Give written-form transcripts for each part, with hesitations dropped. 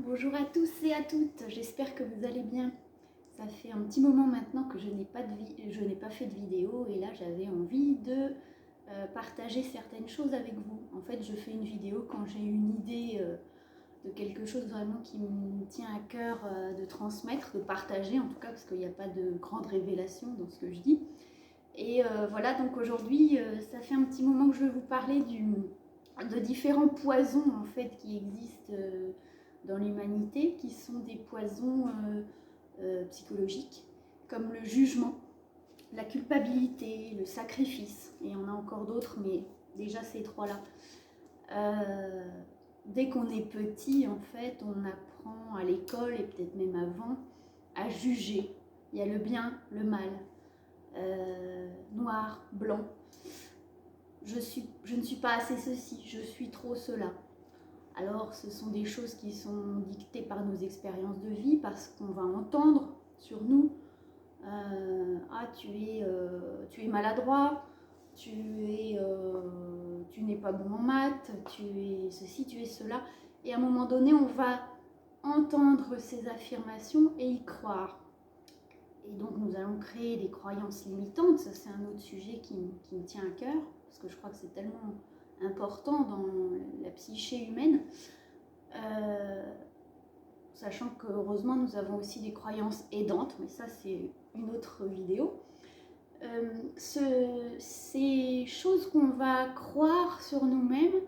Bonjour à tous et à toutes, j'espère que vous allez bien. Ça fait un petit moment maintenant que je n'ai pas fait de vidéo et là j'avais envie de partager certaines choses avec vous. En fait, je fais une vidéo quand j'ai une idée de quelque chose vraiment qui me tient à cœur de transmettre, de partager en tout cas, parce qu'il n'y a pas de grande révélation dans ce que je dis. Et voilà, donc aujourd'hui, ça fait un petit moment que je vais vous parler de différents poisons en fait qui existent dans l'humanité, qui sont des poisons psychologiques, comme le jugement, la culpabilité, le sacrifice, et il y en a encore d'autres, mais déjà ces trois-là. Dès qu'on est petit, en fait, on apprend à l'école, et peut-être même avant, à juger. Il y a le bien, le mal, noir, blanc. Je ne suis pas assez ceci, je suis trop cela. Alors ce sont des choses qui sont dictées par nos expériences de vie, parce qu'on va entendre sur nous ah tu es maladroit, tu n'es pas bon en maths, tu es ceci, tu es cela. Et à un moment donné, on va entendre ces affirmations et y croire. Et donc nous allons créer des croyances limitantes. Ça, c'est un autre sujet qui me tient à cœur, parce que je crois que c'est tellement important dans la psyché humaine. Sachant que heureusement nous avons aussi des croyances aidantes, mais ça c'est une autre vidéo. Ces choses qu'on va croire sur nous-mêmes,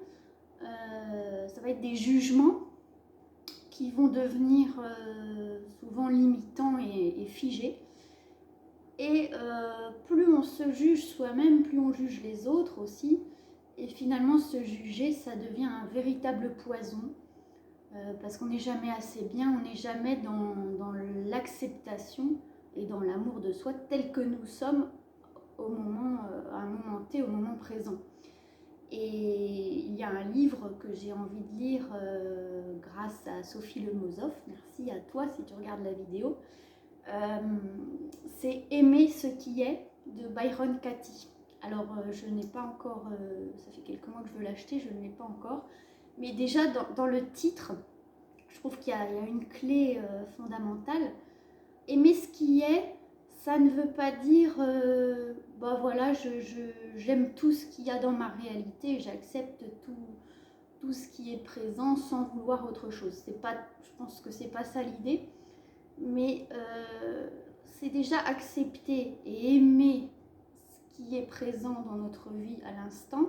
ça va être des jugements qui vont devenir souvent limitants et figés. Et plus on se juge soi-même, plus on juge les autres aussi. Et finalement, se juger, ça devient un véritable poison. Parce qu'on n'est jamais assez bien, on n'est jamais dans l'acceptation et dans l'amour de soi tel que nous sommes à un moment T, au moment présent. Et il y a un livre que j'ai envie de lire grâce à Sophie Lemozoff, merci à toi si tu regardes la vidéo, c'est Aimer ce qui est de Byron Katie. Alors je n'ai pas encore, ça fait quelques mois que je veux l'acheter, je ne l'ai pas encore, mais déjà dans le titre, je trouve qu'il y a une clé fondamentale. Aimer ce qui est, ça ne veut pas dire bah voilà, j'aime tout ce qu'il y a dans ma réalité, j'accepte tout ce qui est présent sans vouloir autre chose. C'est pas, je pense que c'est pas ça l'idée, mais c'est déjà accepter et aimer ce qui est présent dans notre vie à l'instant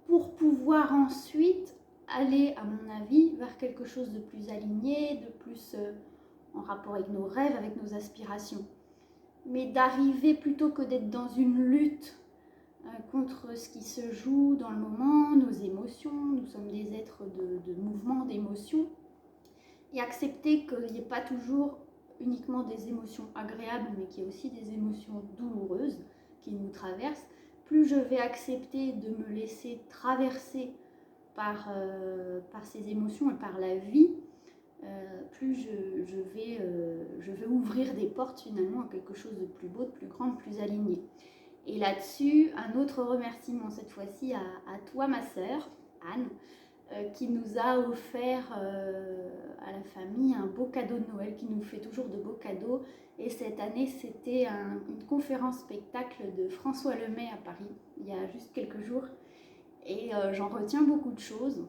pour pouvoir ensuite aller, à mon avis, vers quelque chose de plus aligné, de plus en rapport avec nos rêves, avec nos aspirations. Mais d'arriver plutôt que d'être dans une lutte contre ce qui se joue dans le moment, nos émotions, nous sommes des êtres de mouvement, d'émotions, et accepter qu'il n'y ait pas toujours uniquement des émotions agréables, mais qu'il y ait aussi des émotions douloureuses qui nous traversent. Plus je vais accepter de me laisser traverser par ces émotions et par la vie, plus je vais ouvrir des portes finalement à quelque chose de plus beau, de plus grand, de plus aligné. Et là-dessus, un autre remerciement cette fois-ci à toi ma sœur, Anne, qui nous a offert à la famille un beau cadeau de Noël, qui nous fait toujours de beaux cadeaux. Et cette année, c'était une conférence spectacle de François Lemay à Paris, il y a juste quelques jours. Et j'en retiens beaucoup de choses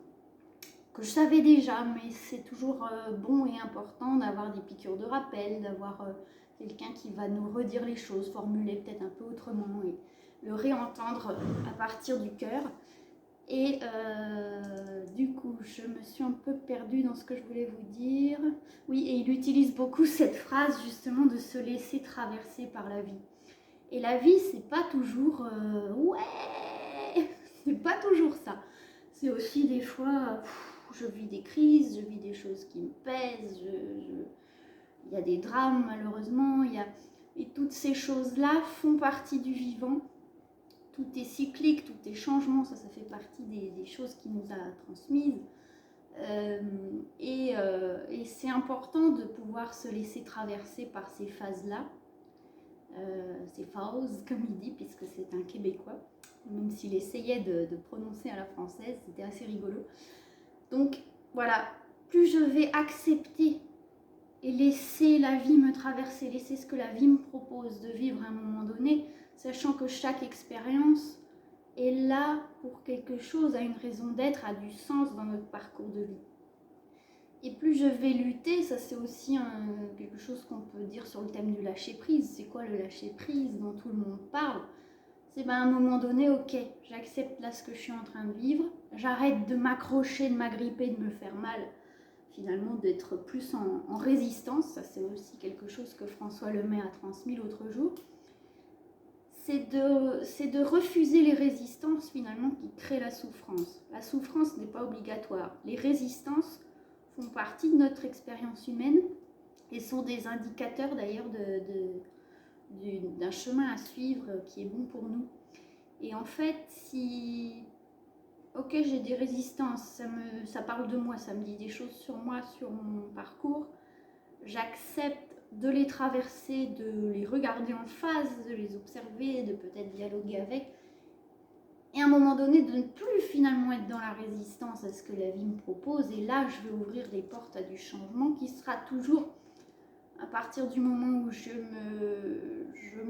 que je savais déjà, mais c'est toujours bon et important d'avoir des piqûres de rappel, d'avoir quelqu'un qui va nous redire les choses, formuler peut-être un peu autrement et le réentendre à partir du cœur. Et du coup, je me suis un peu perdue dans ce que je voulais vous dire. Oui, et il utilise beaucoup cette phrase justement de se laisser traverser par la vie. Et la vie, c'est pas toujours ouais, c'est pas toujours ça. C'est aussi des fois, je vis des crises, je vis des choses qui me pèsent, il y a des drames malheureusement, et toutes ces choses-là font partie du vivant. Tout est cyclique, tout est changement, ça fait partie des choses qu'il nous a transmises. Et c'est important de pouvoir se laisser traverser par ces phases-là. Ces phases, comme il dit, puisque c'est un Québécois, même s'il essayait de prononcer à la française, c'était assez rigolo. Donc voilà, plus je vais accepter et laisser la vie me traverser, laisser ce que la vie me propose de vivre à un moment donné, sachant que chaque expérience est là pour quelque chose, a une raison d'être, a du sens dans notre parcours de vie. Et plus je vais lutter, ça c'est aussi quelque chose qu'on peut dire sur le thème du lâcher-prise. C'est quoi le lâcher-prise dont tout le monde parle? C'est à un moment donné, ok, j'accepte là ce que je suis en train de vivre, j'arrête de m'accrocher, de m'agripper, de me faire mal, finalement d'être plus en résistance. Ça c'est aussi quelque chose que François Lemay a transmis l'autre jour. C'est de refuser les résistances finalement qui créent la souffrance. La souffrance n'est pas obligatoire. Les résistances font partie de notre expérience humaine et sont des indicateurs d'ailleurs d'un chemin à suivre qui est bon pour nous. Et en fait, si ok, j'ai des résistances, ça parle de moi, ça me dit des choses sur moi, sur mon parcours, j'accepte de les traverser, de les regarder en face, de les observer, de peut-être dialoguer avec, et à un moment donné de ne plus finalement être dans la résistance à ce que la vie me propose. Et là je vais ouvrir les portes à du changement qui sera toujours, à partir du moment où je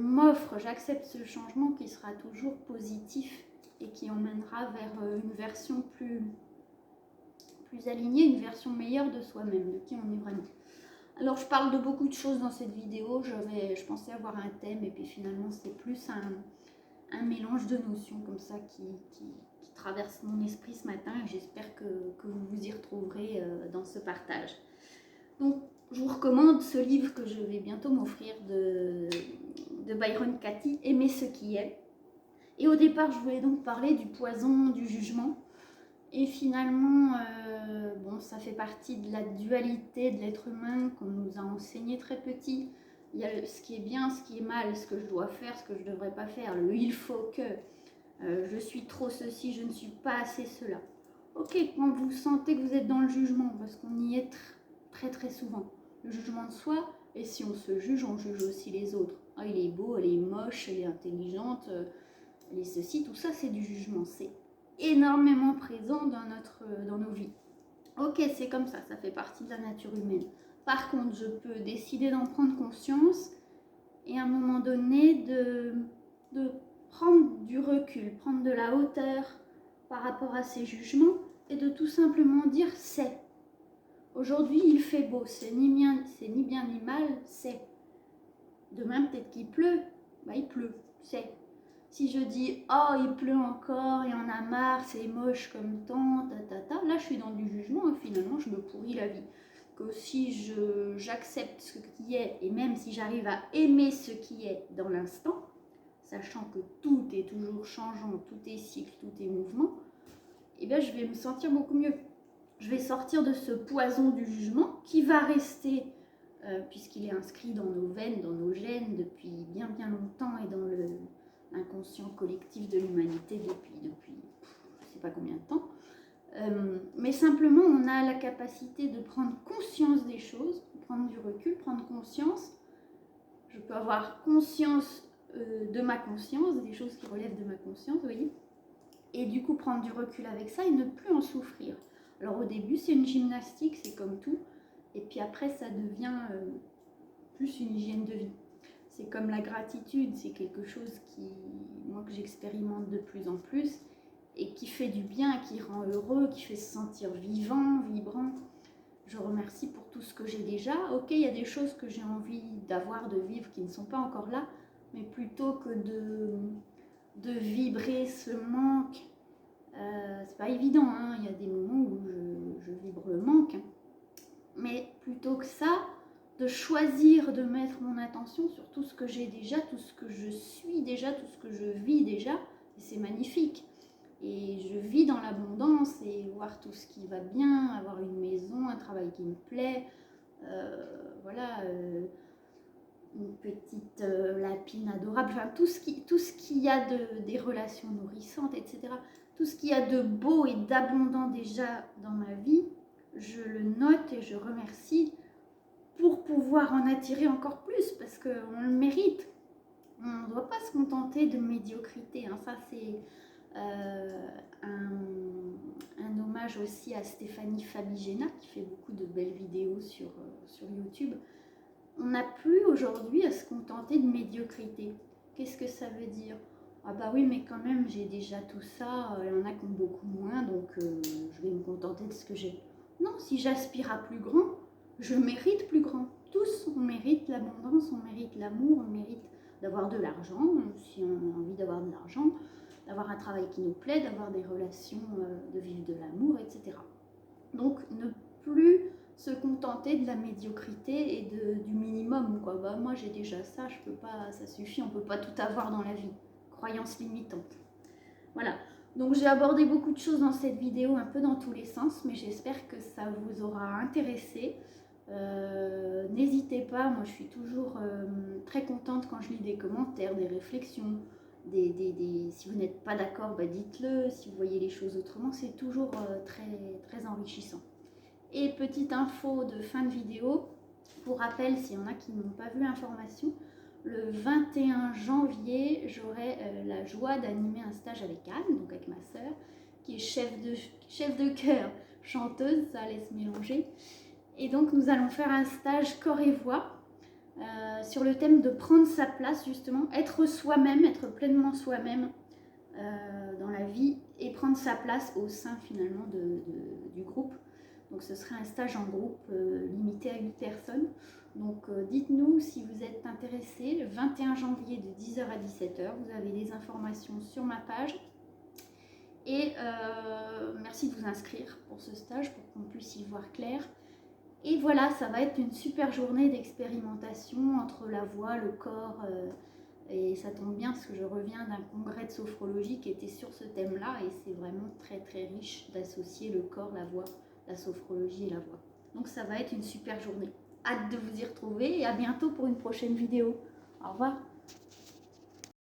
m'offre, j'accepte ce changement, qui sera toujours positif et qui emmènera vers une version plus alignée, une version meilleure de soi-même, de qui on est vraiment. Alors je parle de beaucoup de choses dans cette vidéo, je pensais avoir un thème et puis finalement c'est plus un mélange de notions comme ça qui traverse mon esprit ce matin, et j'espère que vous vous y retrouverez dans ce partage. Donc je vous recommande ce livre que je vais bientôt m'offrir de Byron Katie, Aimer ce qui est. Et au départ je voulais donc parler du poison du jugement. Et finalement, bon, ça fait partie de la dualité de l'être humain qu'on nous a enseigné très petit. Il y a ce qui est bien, ce qui est mal, ce que je dois faire, ce que je ne devrais pas faire, le il faut que, je suis trop ceci, je ne suis pas assez cela. Ok, quand vous sentez que vous êtes dans le jugement, parce qu'on y est très très souvent, le jugement de soi, et si on se juge, on juge aussi les autres. Ah, il est beau, elle est moche, elle est intelligente, elle est ceci, tout ça c'est du jugement, c'est énormément présent dans nos vies. Ok, c'est comme ça fait partie de la nature humaine. Par contre, je peux décider d'en prendre conscience et à un moment donné de prendre du recul, prendre de la hauteur par rapport à ces jugements et de tout simplement dire c'est. Aujourd'hui, il fait beau, c'est ni bien ni mal, c'est. Demain, peut-être qu'il pleut, il pleut, c'est. Si je dis « Oh, il pleut encore, il y en a marre, c'est moche comme temps, là je suis dans du jugement et finalement je me pourris la vie. » Que si j'accepte ce qui est, et même si j'arrive à aimer ce qui est dans l'instant, sachant que tout est toujours changeant, tout est cycle, tout est mouvement, eh bien je vais me sentir beaucoup mieux. Je vais sortir de ce poison du jugement qui va rester, puisqu'il est inscrit dans nos veines, dans nos gènes depuis bien longtemps et dans l'inconscient collectif de l'humanité depuis je ne sais pas combien de temps. Mais simplement, on a la capacité de prendre conscience des choses, prendre du recul, prendre conscience. Je peux avoir conscience de ma conscience, des choses qui relèvent de ma conscience, vous voyez. Et du coup, prendre du recul avec ça et ne plus en souffrir. Alors au début, c'est une gymnastique, c'est comme tout. Et puis après, ça devient plus une hygiène de vie. C'est comme la gratitude, c'est quelque chose que j'expérimente de plus en plus et qui fait du bien, qui rend heureux, qui fait se sentir vivant, vibrant. Je remercie pour tout ce que j'ai déjà. Ok, il y a des choses que j'ai envie d'avoir, de vivre qui ne sont pas encore là, mais plutôt que de vibrer ce manque, c'est pas évident, hein. Il y a des moments où je vibre le manque, hein. Mais plutôt que ça, de choisir de mettre mon attention sur tout ce que j'ai déjà, tout ce que je suis déjà, tout ce que je vis déjà, et c'est magnifique. Et je vis dans l'abondance et voir tout ce qui va bien, avoir une maison, un travail qui me plaît, une petite lapine adorable, enfin tout ce qu'il y a des relations nourrissantes, etc. Tout ce qu'il y a de beau et d'abondant déjà dans ma vie, je le note et je remercie pour pouvoir en attirer encore plus, parce qu'on le mérite. On ne doit pas se contenter de médiocrité, hein. Ça, c'est un hommage aussi à Stéphanie Famigena qui fait beaucoup de belles vidéos sur YouTube. On n'a plus aujourd'hui à se contenter de médiocrité. Qu'est-ce que ça veut dire? Ah bah oui, mais quand même, j'ai déjà tout ça, il y en a qui ont beaucoup moins, donc je vais me contenter de ce que j'ai. Non, si j'aspire à plus grand, je mérite plus grand. Tous, on mérite l'abondance, on mérite l'amour, on mérite d'avoir de l'argent, si on a envie d'avoir de l'argent, d'avoir un travail qui nous plaît, d'avoir des relations, de vivre de l'amour, etc. Donc, ne plus se contenter de la médiocrité et du minimum, quoi. Bah, moi, j'ai déjà ça, je peux pas, ça suffit, on peut pas tout avoir dans la vie. Croyance limitante. Voilà. Donc, j'ai abordé beaucoup de choses dans cette vidéo, un peu dans tous les sens, mais j'espère que ça vous aura intéressé. N'hésitez pas, moi je suis toujours très contente quand je lis des commentaires, des réflexions, si vous n'êtes pas d'accord, bah dites-le, si vous voyez les choses autrement, c'est toujours très enrichissant. Et petite info de fin de vidéo, pour rappel, s'il y en a qui n'ont pas vu l'information, le 21 janvier, j'aurai la joie d'animer un stage avec Anne, donc avec ma sœur, qui est chef de chœur, chanteuse, ça laisse mélanger. Et donc nous allons faire un stage corps et voix sur le thème de prendre sa place, justement, être soi-même, être pleinement soi-même dans la vie et prendre sa place au sein finalement du groupe. Donc ce serait un stage en groupe limité à 8 personnes. Donc dites-nous si vous êtes intéressés. Le 21 janvier de 10h à 17h, vous avez les informations sur ma page. Et merci de vous inscrire pour ce stage pour qu'on puisse y voir clair. Et voilà, ça va être une super journée d'expérimentation entre la voix, le corps, et ça tombe bien parce que je reviens d'un congrès de sophrologie qui était sur ce thème-là et c'est vraiment très riche d'associer le corps, la voix, la sophrologie et la voix. Donc ça va être une super journée. Hâte de vous y retrouver et à bientôt pour une prochaine vidéo. Au revoir.